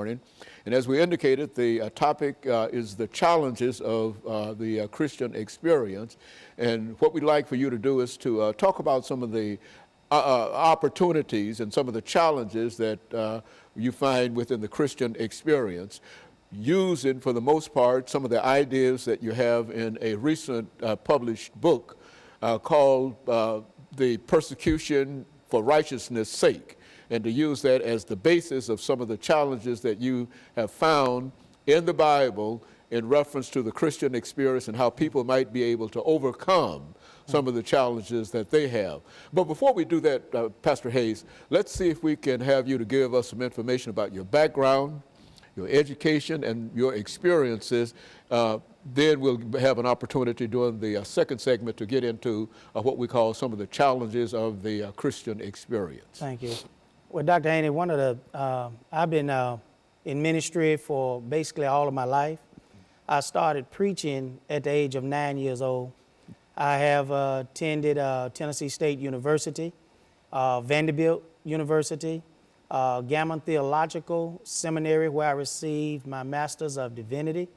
morning. And as we indicated, the topic is the challenges of the Christian experience. And what we'd like for you to do is to talk about some of the opportunities and some of the challenges that you find within the Christian experience, using, for the most part, some of the ideas that you have in a recent published book called The Persecution for Righteousness' Sake, and to use that as the basis of some of the challenges that you have found in the Bible in reference to the Christian experience and how people might be able to overcome some of the challenges that they have. But before we do that, Pastor Hayes, let's see if we can have you to give us some information about your background, your education, and your experiences. Then we'll have an opportunity during the second segment to get into what we call some of the challenges of the Christian experience. Thank you. Well, Dr. Haney, I've been in ministry for basically all of my life. I started preaching at the age of 9 years old. I have attended Tennessee State University, Vanderbilt University, Gammon Theological Seminary, where I received my Master's of Divinity.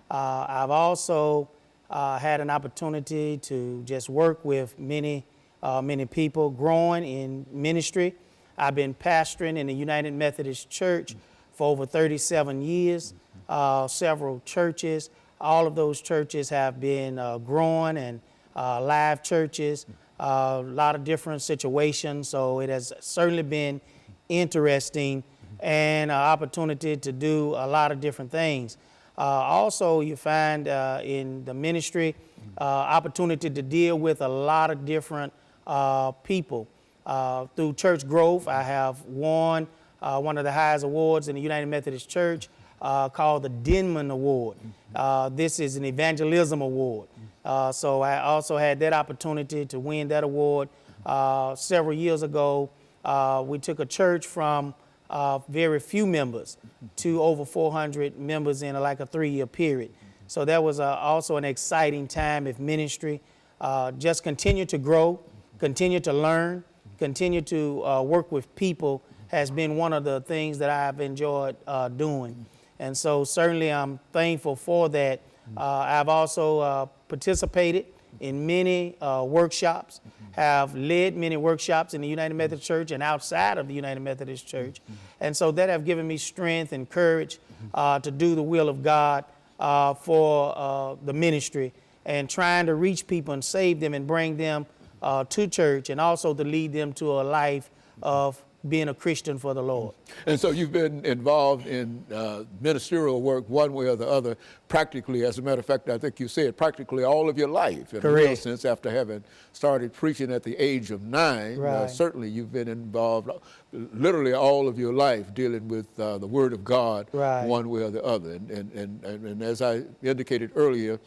I've also had an opportunity to just work with many people growing in ministry. I've been pastoring in the United Methodist Church for over 37 years, several churches. All of those churches have been growing and live churches, a lot of different situations. So it has certainly been interesting and an opportunity to do a lot of different things. Also, you find in the ministry opportunity to deal with a lot of different people. Through church growth, I have won one of the highest awards in the United Methodist Church called the Denman Award. This is an evangelism award. So I also had that opportunity to win that award several years ago. We took a church from very few members to over 400 members in like a 3-year period. So that was also an exciting time of ministry. Just continue to grow, continue to learn, continue to work with people has been one of the things that I've enjoyed doing. And so certainly I'm thankful for that. I've also participated in many workshops, have led many workshops in the United Methodist Church and outside of the United Methodist Church. And so that have given me strength and courage to do the will of God for the ministry and trying to reach people and save them and bring them to church, and also to lead them to a life of being a Christian for the Lord. And so you've been involved in ministerial work one way or the other, practically, as a matter of fact, I think you said practically all of your life. In a real sense, after having started preaching at the age of 9, Right. Certainly you've been involved literally all of your life dealing with the Word of God, Right. one way or the other. And as I indicated earlier,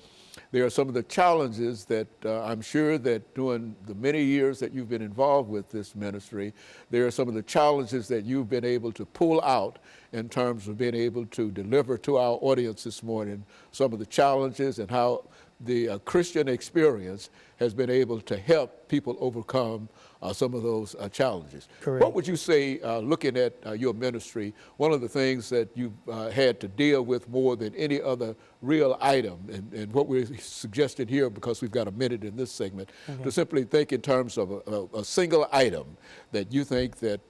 there are some of the challenges that I'm sure that during the many years that you've been involved with this ministry, there are some of the challenges that you've been able to pull out in terms of being able to deliver to our audience this morning, some of the challenges and how the Christian experience has been able to help people overcome some of those challenges. Correct. What would you say, looking at your ministry, one of the things that you've had to deal with more than any other real item, and what we're suggesting here, because we've got a minute in this segment, to simply think in terms of a single item that you think that,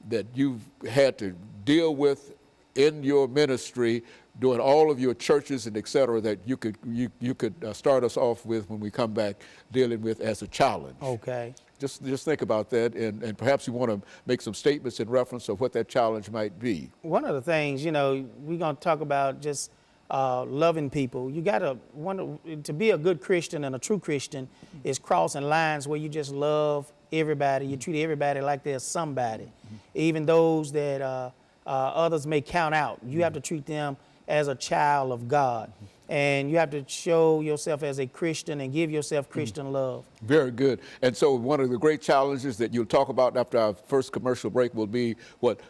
that you've had to deal with in your ministry, doing all of your churches and et cetera, that you could start us off with when we come back, dealing with as a challenge. Okay. Just think about that, and perhaps you want to make some statements in reference of what that challenge might be. One of the things, we're going to talk about just loving people. You got to be a good Christian and a true Christian is crossing lines where you just love everybody. You treat everybody like they're somebody, even those that others may count out. You have to treat them as a child of God. And you have to show yourself as a Christian and give yourself Christian love. Very good. And so one of the great challenges that you'll talk about after our first commercial break will be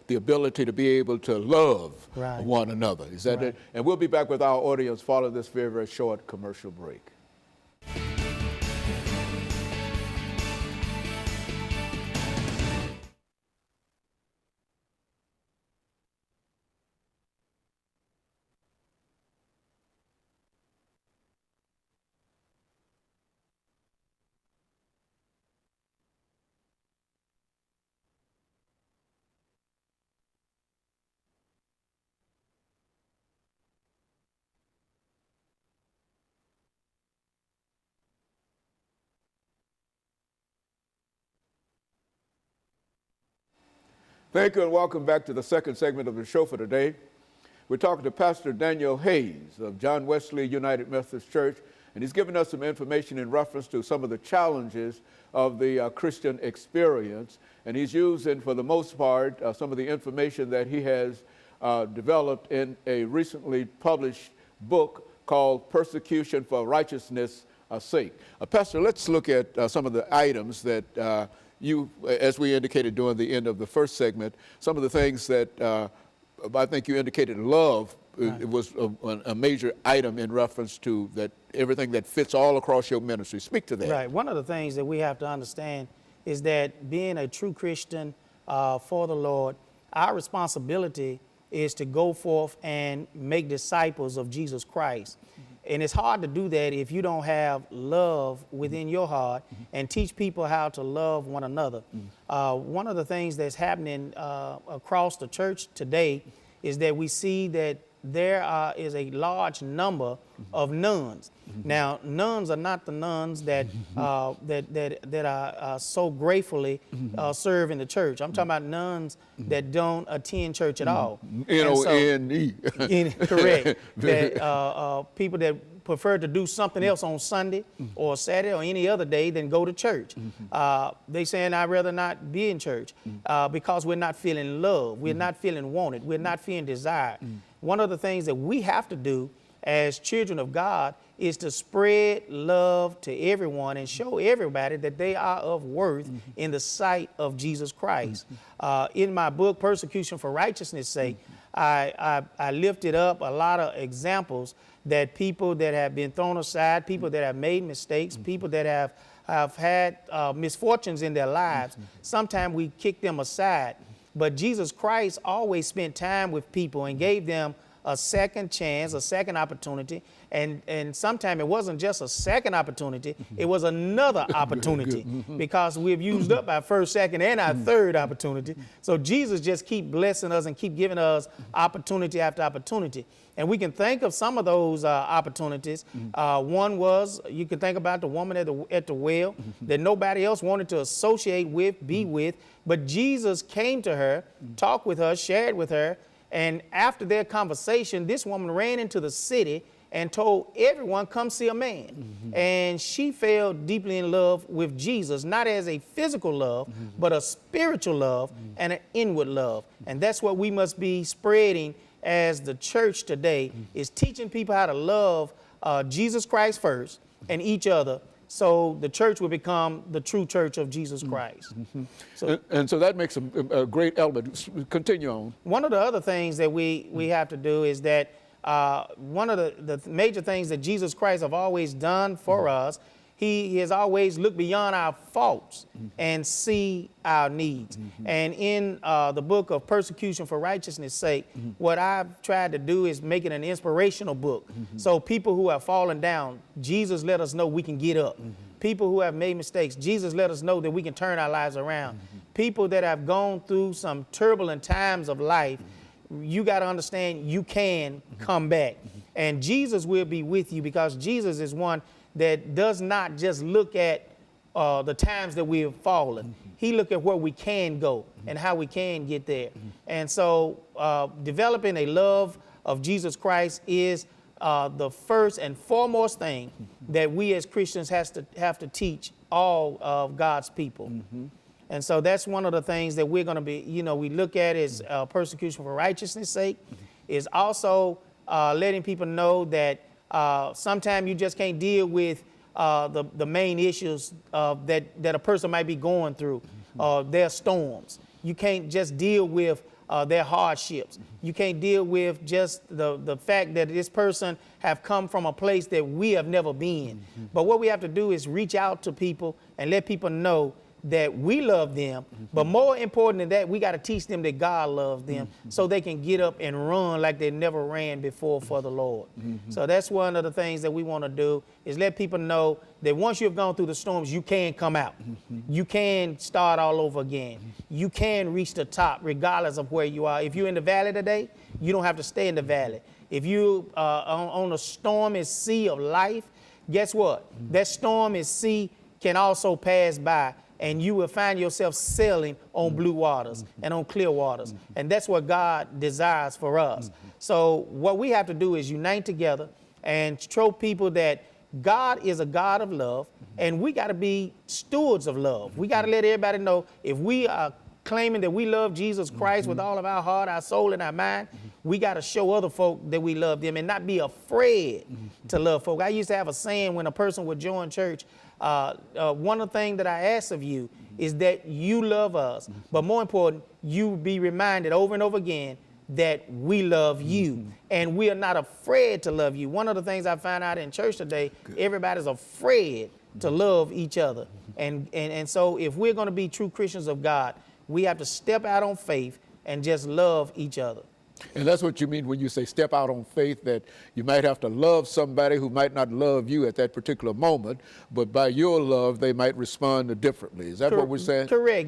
the ability to be able to love one another. Is that it? And we'll be back with our audience following this very, very short commercial break. Thank you and welcome back to the second segment of the show for today. We're talking to Pastor Daniel Hayes of John Wesley United Methodist Church, and he's given us some information in reference to some of the challenges of the Christian experience. And he's using, for the most part, some of the information that he has developed in a recently published book called Persecution for Righteousness' Sake. Pastor, let's look at some of the items that you, as we indicated during the end of the first segment, some of the things that I think you indicated love. Right. It was a major item in reference to that, everything that fits all across your ministry. Speak to that. Right. One of the things that we have to understand is that being a true Christian for the Lord, our responsibility is to go forth and make disciples of Jesus Christ. And it's hard to do that if you don't have love within your heart and teach people how to love one another. One of the things that's happening across the church today is that we see that there is a large number of nuns. Now, nuns are not the nuns that that are so gratefully serve in the church. I'm talking about nuns that don't attend church at all. N-O-N-E. Correct. That people that prefer to do something else on Sunday or Saturday or any other day than go to church. They saying I'd rather not be in church because we're not feeling love, we're not feeling wanted, we're not feeling desired. One of the things that we have to do as children of God is to spread love to everyone and show everybody that they are of worth in the sight of Jesus Christ. In my book, Persecution for Righteousness' Sake, I lifted up a lot of examples that people that have been thrown aside, people that have made mistakes, people that have had misfortunes in their lives, sometimes we kick them aside. But Jesus Christ always spent time with people and gave them a second chance, a second opportunity. And sometimes it wasn't just a second opportunity, it was another opportunity because we've used up our first, second, and our third opportunity. So Jesus just keep blessing us and keep giving us opportunity after opportunity. And we can think of some of those opportunities. One was, you can think about the woman at the well that nobody else wanted to associate with, be with, but Jesus came to her, talked with her, shared with her, and after their conversation, this woman ran into the city and told everyone, come see a man. And she fell deeply in love with Jesus, not as a physical love, but a spiritual love and an inward love. And that's what we must be spreading as the church today, is teaching people how to love Jesus Christ first and each other, so the church will become the true church of Jesus Christ. And so that makes a great element. Continue on. One of the other things that we have to do is that one of the major things that Jesus Christ have always done for us, he has always looked beyond our faults and see our needs. And in the book of Persecution for Righteousness' Sake, what I've tried to do is make it an inspirational book. So people who have fallen down, Jesus let us know we can get up. People who have made mistakes, Jesus let us know that we can turn our lives around. People that have gone through some turbulent times of life, you got to understand you can come back. And Jesus will be with you, because Jesus is one that does not just look at the times that we have fallen. He look at where we can go and how we can get there. And so developing a love of Jesus Christ is the first and foremost thing that we as Christians have to teach all of God's people. And so that's one of the things that we're going to be, we look at is persecution for righteousness' sake, is also letting people know that sometimes you just can't deal with the main issues that a person might be going through, their storms. You can't just deal with their hardships. You can't deal with just the fact that this person have come from a place that we have never been. But what we have to do is reach out to people and let people know that we love them, but more important than that, we got to teach them that God loves them so they can get up and run like they never ran before for the Lord. So that's one of the things that we want to do, is let people know that once you've gone through the storms, you can come out. You can start all over again. You can reach the top regardless of where you are. If you're in the valley today, you don't have to stay in the valley. If you on a stormy sea of life, guess what? That stormy sea can also pass by, and you will find yourself sailing on blue waters and on clear waters. And that's what God desires for us. So what we have to do is unite together and show people that God is a God of love, and we got to be stewards of love. We got to let everybody know, if we are claiming that we love Jesus Christ with all of our heart, our soul, and our mind, we got to show other folk that we love them and not be afraid to love folk. I used to have a saying when a person would join church, one of the things that I ask of you is that you love us, but more important, you be reminded over and over again that we love you, and we are not afraid to love you. One of the things I found out in church today, everybody's afraid to love each other. And so if we're going to be true Christians of God, we have to step out on faith and just love each other. And that's what you mean when you say step out on faith, that you might have to love somebody who might not love you at that particular moment, but by your love, they might respond differently. Is that what we're saying? Correct.